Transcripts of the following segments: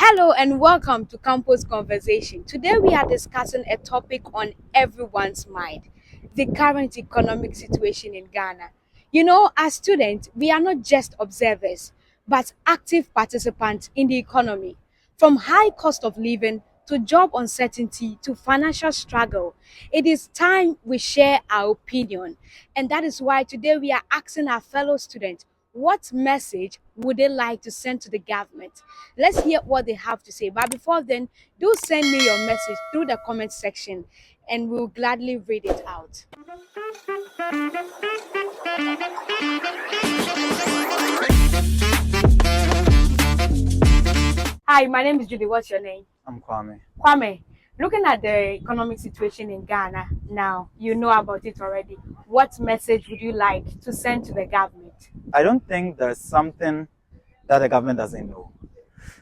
Hello and welcome to Campus Conversation. Today we are discussing a topic on everyone's mind, the current economic situation in Ghana. As students, we are not just observers, but active participants in the economy. From high cost of living to job uncertainty to financial struggle, it is time we share our opinion. And that is why today we are asking our fellow students what message would they like to send to the government? Let's hear what they have to say. But before then, do send me your message through the comment section and we'll gladly read it out. Hi, my name is Judy. What's your name? I'm Kwame. Kwame, looking at the economic situation in Ghana now, you know about it already. What message would you like to send to the government? I don't think there's something that the government doesn't know.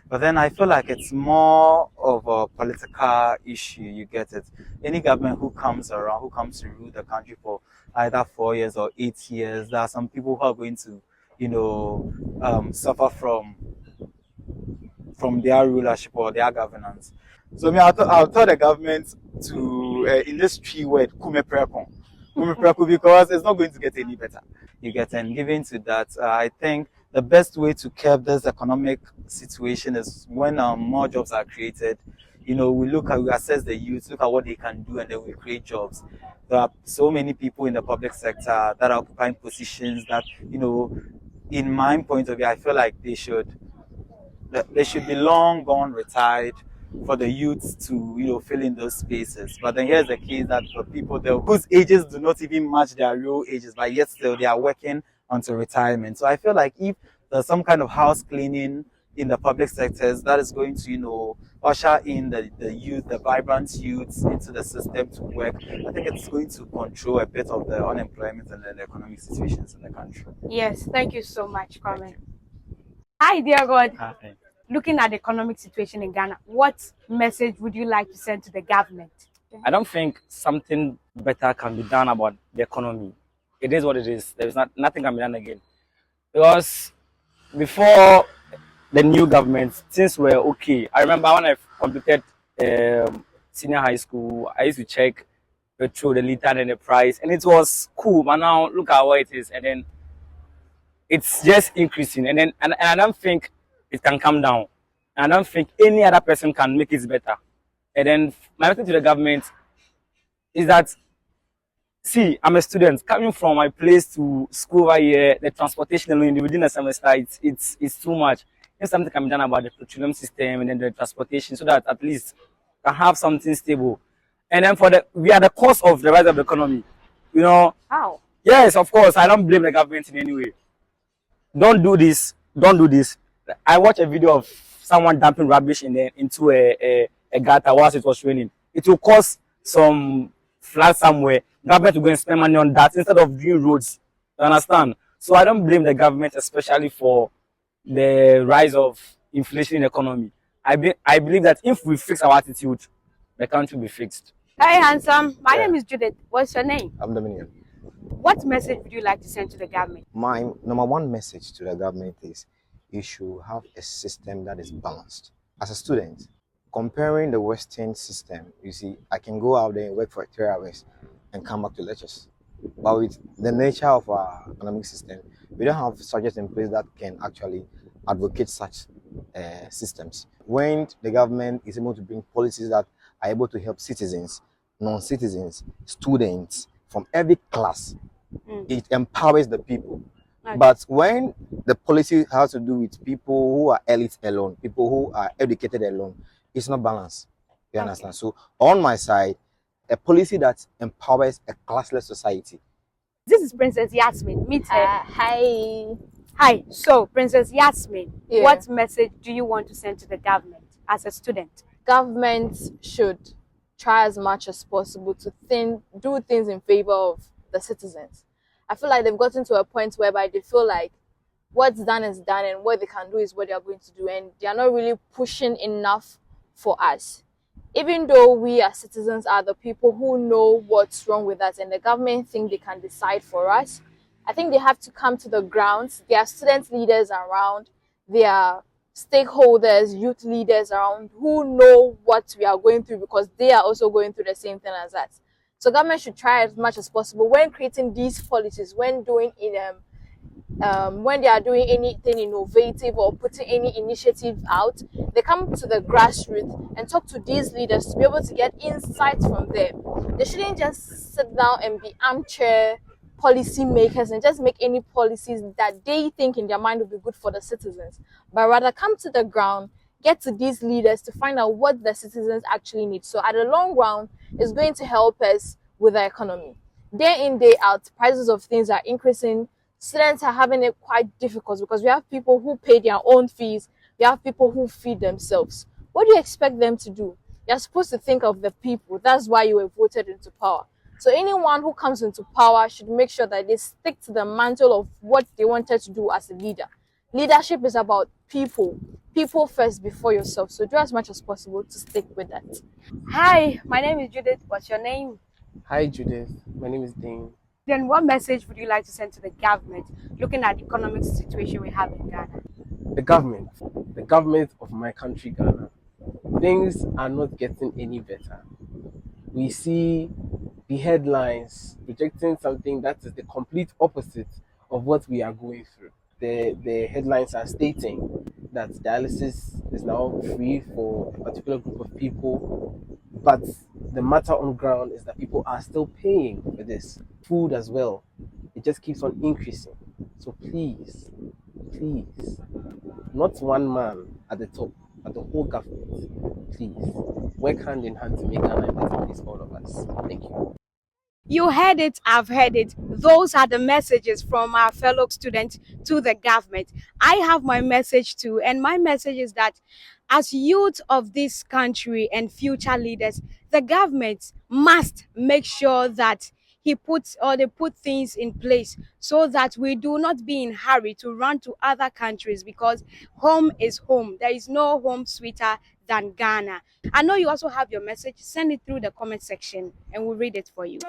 But then I feel like it's more of a political issue, you get it. Any government who comes around, who comes to rule the country for either 4 years or 8 years, there are some people who are going to, suffer from their rulership or their governance. So I'll tell the government to, in this tree word, kume preko. Kume preko, because it's not going to get any better. You get, and given to that, I think the best way to curb this economic situation is when more jobs are created. We assess the youth, look at what they can do, and then we create jobs. There are so many people in the public sector that are occupying positions that, in my point of view, I feel like they should be long gone retired for the youths to fill in those spaces. But then here's the case that for people there whose ages do not even match their real ages, but yet still they are working until retirement. So I feel like if there's some kind of house cleaning in the public sectors that is going to usher in the youth, the vibrant youths into the system to work, I think it's going to control a bit of the unemployment and the economic situations in the country. Yes, thank you so much, Kwame. Hi, dear God. Hi. Looking at the economic situation in Ghana, what message would you like to send to the government? I don't think something better can be done about the economy. It is what it is. There is nothing can be done again. Because before the new government, things were okay. I remember when I completed senior high school, I used to check petrol, the liter and the price, and it was cool. But now look at what it is, and then it's just increasing. And I don't think it can come down. I don't think any other person can make it better. And then my message to the government is that, see, I'm a student coming from my place to school over here. The transportation alone within a semester, it's too much. If something can be done about the petroleum system and then the transportation, so that at least can have something stable. And then we are the cause of the rise of the economy. How? Yes, of course. I don't blame the government in any way. Don't do this. Don't do this. I watched a video of someone dumping rubbish into a gutter whilst it was raining. It will cause some flood somewhere. Government will go and spend money on that instead of doing roads. You understand? So I don't blame the government, especially for the rise of inflation in the economy. I believe that if we fix our attitude, the country will be fixed. Hey, handsome. My name is Judith. What's your name? I'm Dominion. What message would you like to send to the government? My number one message to the government is you should have a system that is balanced. As a student, comparing the Western system, you see, I can go out there and work for 3 hours and come back to lectures. But with the nature of our economic system, we don't have structures in place that can actually advocate such systems. When the government is able to bring policies that are able to help citizens, non-citizens, students from every class, it empowers the people. Okay. But when the policy has to do with people who are elites alone, people who are educated alone, it's not balanced. You understand? So on my side, a policy that empowers a classless society. This is Princess Yasmin. Meet her. Hi. Hi. So, Princess Yasmin, Yeah. what message do you want to send to the government as a student? Governments should try as much as possible to do things in favor of the citizens. I feel like they've gotten to a point whereby they feel like what's done is done and what they can do is what they are going to do, and they are not really pushing enough for us. Even though we as citizens are the people who know what's wrong with us and the government think they can decide for us, I think they have to come to the ground. There are student leaders around, there are stakeholders, youth leaders around who know what we are going through, because they are also going through the same thing as us. So government should try as much as possible when creating these policies, when doing when they are doing anything innovative or putting any initiative out, they come to the grassroots and talk to these leaders to be able to get insights from them. They shouldn't just sit down and be armchair policy makers and just make any policies that they think in their mind will be good for the citizens, but rather come to the ground, get to these leaders to find out what the citizens actually need. So at the long run, it's going to help us with the economy. Day in, day out, prices of things are increasing. Students are having it quite difficult because we have people who pay their own fees. We have people who feed themselves. What do you expect them to do? You're supposed to think of the people. That's why you were voted into power. So anyone who comes into power should make sure that they stick to the mantle of what they wanted to do as a leader. Leadership is about people. People first before yourself. So do as much as possible to stick with that. Hi, my name is Judith. What's your name? Hi Judith, my name is Dean. Then what message would you like to send to the government looking at the economic situation we have in Ghana? The government of my country, Ghana, things are not getting any better. We see the headlines projecting something that is the complete opposite of what we are going through. The headlines are stating that dialysis is now free for a particular group of people, but the matter on ground is that people are still paying for this. Food as well, it just keeps on increasing. So please, not one man at the top, but the whole government, please work hand in hand to make Ghana a better place for all of us. Thank you. You heard it, I've heard it. Those are the messages from our fellow students to the government. I have my message too, and my message is that as youth of this country and future leaders, the government must make sure that they put things in place so that we do not be in hurry to run to other countries, because home is home. There is no home sweeter than Ghana. I know you also have your message. Send it through the comment section and we'll read it for you.